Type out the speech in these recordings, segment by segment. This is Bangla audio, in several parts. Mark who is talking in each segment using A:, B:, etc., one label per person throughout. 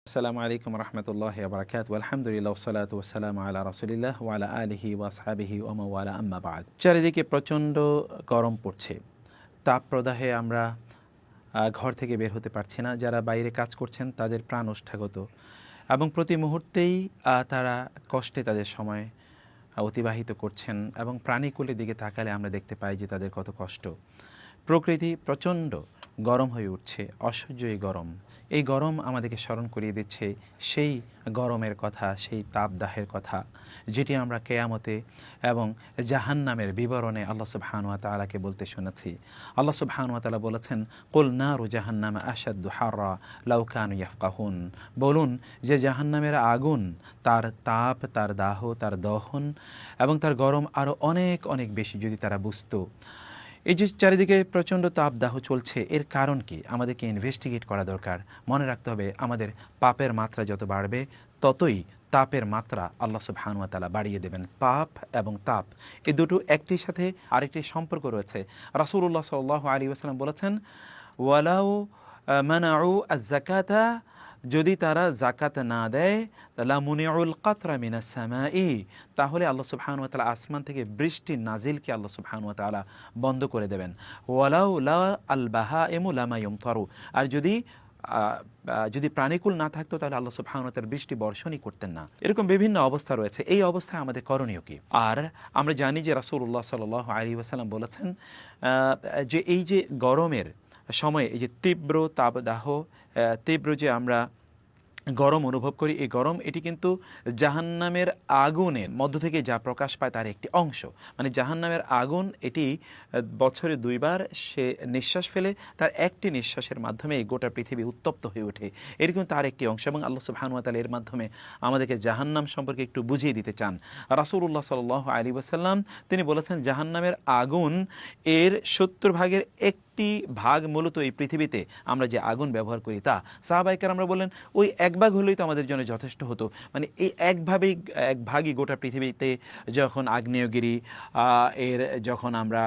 A: আসসালামু আলাইকুম রহমতুল্লাহি ওয়া বারাকাতুহু আলহামদুলিল্লাহ ওয়াসসালাতু ওয়াসসালামু আলা রাসূলিল্লাহ ওয়া আলা আলিহি ওয়া আসহাবিহি ওয়া মান ওয়ালা আম্মা বা'দ। চারিদিকে প্রচণ্ড গরম পড়ছে। তাপপ্রদাহে আমরা ঘর থেকে বের হতে পারছি না। যারা বাইরে কাজ করছেন তাদের প্রাণ ওষ্ঠাগত এবং প্রতি মুহূর্তেই তারা কষ্টে তাদের সময় অতিবাহিত করছেন এবং প্রাণীকুলের দিকে তাকালে আমরা দেখতে পাই যে তাদের কত কষ্ট। প্রকৃতি প্রচণ্ড গরম হয়ে উঠছে, অসহ্য এই গরম। এই গরম আমাদেরকে স্মরণ করিয়ে দিচ্ছে সেই গরমের কথা, সেই তাপদাহের কথা যেটি আমরা কেয়ামতে এবং জাহান্নামের বিবরণে আল্লাহ সুবহানাহু ওয়া তাআলাকে বলতে শুনেছি। আল্লাহ সুবহানাহু ওয়া তাআলা বলেছেন, কুল নারু জাহান্নাম আশাদ্দু হাররা লাউ কানু ইয়াফকাহুন। বলুন যে জাহান্নামের আগুন, তার তাপ, তার দাহ, তার দহন এবং তার গরম আরও অনেক অনেক বেশি যদি তারা বুঝতো। এই যে চারিদিকে প্রচণ্ড তাপদাহ চলছে, এর কারণ কি আমাদেরকে ইনভেস্টিগেট করা দরকার। মনে রাখতে হবে আমাদের পাপের মাত্রা যত বাড়বে ততই তাপের মাত্রা আল্লাহ সুবহানাহু ওয়া তাআলা বাড়িয়ে দেবেন। পাপ এবং তাপ এই দুটো একটির সাথে আরেকটির সম্পর্ক রয়েছে। রাসূলুল্লাহ সাল্লাল্লাহু আলাইহি ওয়াসাল্লাম বলেছেন, ওয়ালাউ মানাউ আয-যাকাতা, যদি তারা জাকাত না দেয় লা মুনিউল কাতরা মিনাস সামাই, তাহলে আল্লাহ সুবহানাহু ওয়া তাআলা আসমান থেকে বৃষ্টি নাজিলকে আল্লাহ সুবহানাহু ওয়া তাআলা বন্ধ করে দেবেন। ওয়ালাউ লা আল বাহাইমু লামা ইউমতারু, আর যদি প্রাণীকুল না থাকতো তাহলে আল্লাহ সুবহানাহু ওয়া তাআলা বৃষ্টি বর্ষণই করতেন না। এরকম বিভিন্ন অবস্থা রয়েছে। এই অবস্থায় আমাদের করণীয় কি? আর আমরা জানি যে রাসূলুল্লাহ সাল্লাল্লাহু আলাইহি ওয়াসাল্লাম বলেছেন যে এই যে গরমের সময়ে এই যে তীব্র তাপদাহ, তীব্র যে আমরা গরম অনুভব করি, এই গরম এটি কিন্তু জাহান্নামের আগুনের মধ্য থেকে যা প্রকাশ পায় তার একটি অংশ। মানে জাহান্নামের আগুন এটি বছরে 2 বার সে নিঃশ্বাস ফেলে, তার একটি নিঃশ্বাসের মাধ্যমে এই গোটা পৃথিবী উত্তপ্ত হয়ে ওঠে। এর কিন্তু তার একটি অংশ এবং আল্লাহ সুবহানাহু ওয়া তাআলা এর মাধ্যমে আমাদেরকে জাহান্নাম সম্পর্কে একটু বুঝিয়ে দিতে চান। রাসূলুল্লাহ সাল্লাল্লাহু আলাইহি ওয়াসাল্লাম তিনি বলেছেন, জাহান্নামের আগুন এর 70 ভাগের একটি ভাগ মূলত এই পৃথিবীতে আমরা যে আগুন ব্যবহার করি তা। সাহাবায়ে কেরামরা বললেন, ওই 1 ভাগ হলেই তো আমাদের জন্য যথেষ্ট হতো। মানে এই এক ভাগই গোটা পৃথিবীতে যখন আগ্নেয়গিরি এর যখন আমরা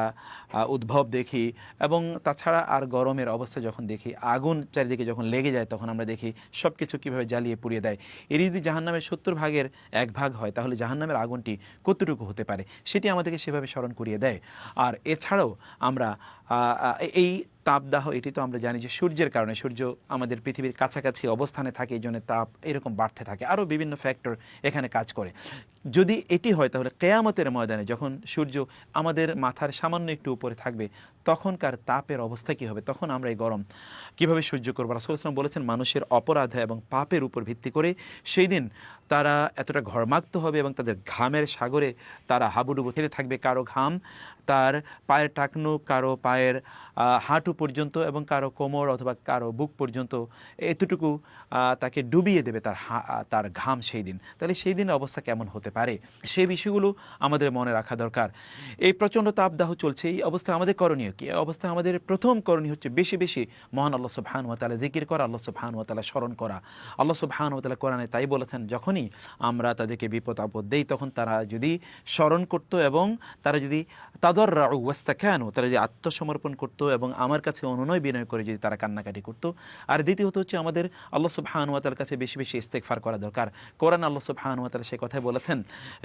A: উদ্ভব দেখি এবং তাছাড়া আর গরমের অবস্থা যখন দেখি, আগুন চারিদিকে যখন লেগে যায় তখন আমরা দেখি সব কিছু কীভাবে জ্বালিয়ে পুড়িয়ে দেয়। এর যদি জাহান্নামের 70 ভাগের 1 ভাগ হয় তাহলে জাহান্নামের আগুনটি কতটুকু হতে পারে সেটি আমাদেরকে সেভাবে স্মরণ করিয়ে দেয়। আর এছাড়াও আমরা এই তাপদাহ এটি তো আমরা জানি যে সূর্যের কারণে, সূর্য আমাদের পৃথিবীর কাছাকাছি অবস্থানে থাকে, এই জন্য তাপ এরকম বাড়তে থাকে। আরও বিভিন্ন ফ্যাক্টর এখানে কাজ করে। যদি এটি হয় তাহলে কিয়ামতের ময়দানে যখন সূর্য আমাদের মাথার সামান্য একটু উপরে থাকবে তখনকার তাপের অবস্থা কী হবে, তখন আমরা এই গরম কীভাবে সহ্য করবো? রাসূলুল্লাহ সাল্লাল্লাহু আলাইহি ওয়াসাল্লাম বলেছেন, মানুষের অপরাধ এবং পাপের উপর ভিত্তি করে সেই দিন তারা এতটা ঘর্মাক্ত হবে এবং তাদের ঘামের সাগরে তারা হাবুডুবু খেতে থাকবে। কারো ঘাম তার পায়ের টাকনু, কারো পায়ের হাঁটু পর্যন্ত এবং কারো কোমর অথবা কারো বুক পর্যন্ত এতটুকু তাকে ডুবিয়ে দেবে তার ঘাম সেই দিন। তাহলে সেই দিনের অবস্থা কেমন হতে পারে সেই বিষয়গুলো আমাদের মনে রাখা দরকার। এই প্রচণ্ড তাপদাহ চলছে, এই অবস্থায় আমাদের করণীয় কি? এই অবস্থায় আমাদের প্রথম করণীয় হচ্ছে বেশি বেশি মহান আল্লাহ সুবহানাহু ওয়া তাআলা জিকির করা, আল্লাহ সুবহানাহু ওয়া তাআলা স্মরণ করা। আল্লাহ সুবহানাহু ওয়া তাআলা কোরআনে তাই বলেছেন, যখনই আমরা তাদেরকে বিপদ আপদ দেই তখন তারা যদি স্মরণ করত এবং তারা যদি তাদাররাউ ওয়াস্তাকানু, তারা যদি আত্মসমর্পণ করতো এবং আমার কাছে অনুনয় বিনয় করে যদি তারা কান্নাকাটি করতো। আর দ্বিতীয়ত হচ্ছে আমাদের আল্লাহ সুবহানাহু ওয়া তাআলার কাছে বেশি বেশি ইস্তেগফার করা দরকার। কোরআন আল্লাহ সুবহানাহু ওয়া তাআলা সেই কথাই বলেছেন,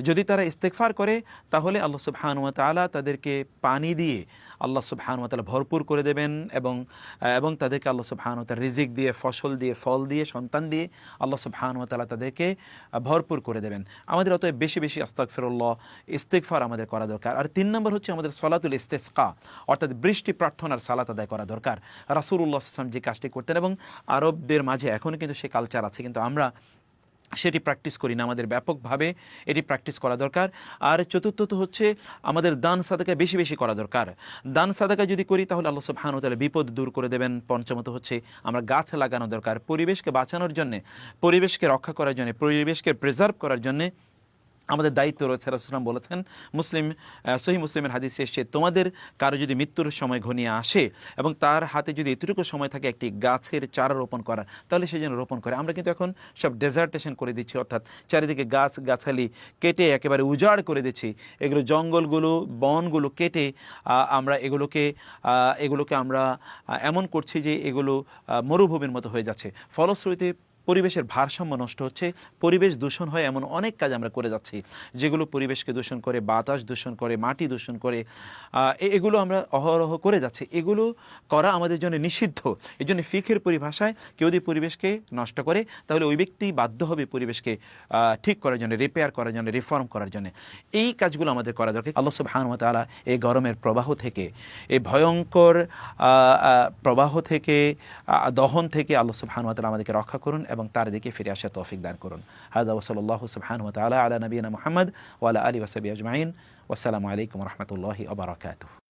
A: যদি তারা ইস্তেগফার করে তাহলে আল্লাহ সুবহানাহু ওয়া তাআলা তাদেরকে পানি দিয়ে আল্লাহ সুবহানাহু ওয়া তাআলা ভরপুর করে দেবেন এবং তাদেরকে আল্লাহ সুবহানাহু ওয়া তাআলা রিজিক দিয়ে, ফসল দিয়ে, ফল দিয়ে, সন্তান দিয়ে আল্লাহ সুবহানাহু ওয়া তাআলা তাদেরকে ভরপুর করে দেবেন। আমাদের অতএব বেশি বেশি আস্তাগফিরুল্লাহ, ইস্তেগফার আমাদের করা দরকার। আর 3 নম্বর হচ্ছে আমাদের সলাতুল ইস্তিসকা, অর্থাৎ বৃষ্টি প্রার্থনার সালাত আদায় করা দরকার। রাসূলুল্লাহ সাল্লাল্লাহু আলাইহি ওয়াসাল্লাম যে কাজটি করতেন এবং আরবদের মাঝে এখনও কিন্তু সেই কালচার আছে, কিন্তু আমরা সেটি প্র্যাকটিস করি না। আমাদের ব্যাপকভাবে এটি প্র্যাকটিস করা দরকার। আর চতুর্থত হচ্ছে আমাদের দান সাদাকা বেশি বেশি করা দরকার। দান সাদাকা যদি করি তাহলে আল্লাহ সুবহানাহু ওয়া তাআলা বিপদ দূর করে দেবেন। পঞ্চমত হচ্ছে আমরা গাছ লাগানো দরকার, পরিবেশকে বাঁচানোর জন্যে, পরিবেশকে রক্ষা করার জন্যে, পরিবেশকে প্রিজার্ভ করার জন্যে আমাদের দায়িত্ব রয়েছে। রাসূলুল্লাহ বলেছেন, সহিহ মুসলিমের হাদিসে এসেছে, তোমাদের কারো যদি মৃত্যুর সময় ঘনিয়ে আসে এবং তার হাতে যদি এতটুকু সময় থাকে একটি গাছের চারা রোপণ করা, তাহলে সে যেন রোপণ করে। আমরা কিন্তু এখন সব ডেজার্টেশন করে দিচ্ছি, অর্থাৎ চারিদিকে গাছগাছালি কেটে একেবারে উজাড় করে দিচ্ছি। এগুলো জঙ্গলগুলো, বনগুলো কেটে আমরা এগুলোকে আমরা এমন করছি যে এগুলো মরুভূমির মতো হয়ে যাচ্ছে। ফলশ্রুতিতে পরিবেশের ভারসাম্য নষ্ট হচ্ছে, পরিবেশ দূষণ হয় এমন অনেক কাজ আমরা করে যাচ্ছি যেগুলো পরিবেশকে দূষণ করে, বাতাস দূষণ করে, মাটি দূষণ করে, এগুলো আমরা অহরহ করে যাচ্ছি। এগুলো করা আমাদের জন্য নিষিদ্ধ। এই জন্য ফিকহের পরিভাষায় কেউ যদি পরিবেশকে নষ্ট করে তাহলে ওই ব্যক্তি বাধ্য হবে পরিবেশকে ঠিক করার জন্য, রিপেয়ার করার জন্য, রিফর্ম করার জন্য। এই কাজগুলো আমাদের করা দরকার। আল্লাহ সুবহানাহু ওয়া তাআলা এই গরমের প্রবাহ থেকে, এই ভয়ঙ্কর প্রবাহ থেকে, দহন থেকে আল্লাহ সুবহানাহু ওয়া তাআলা আমাদেরকে রক্ষা করুন এবং তার দিকে ফিরে আসার তৌফিক দান করুন। হাযা ওয়া সাল্লাল্লাহু সুবহানাহু ওয়া তাআলা আলা নবিয়িনা মুহাম্মদ ওয়া আলা আলিহি ওয়া সাহবিহি আজমাইন। ওয়াসসালামু আলাইকুম ওয়া রাহমাতুল্লাহি ওয়া বারাকাতুহু।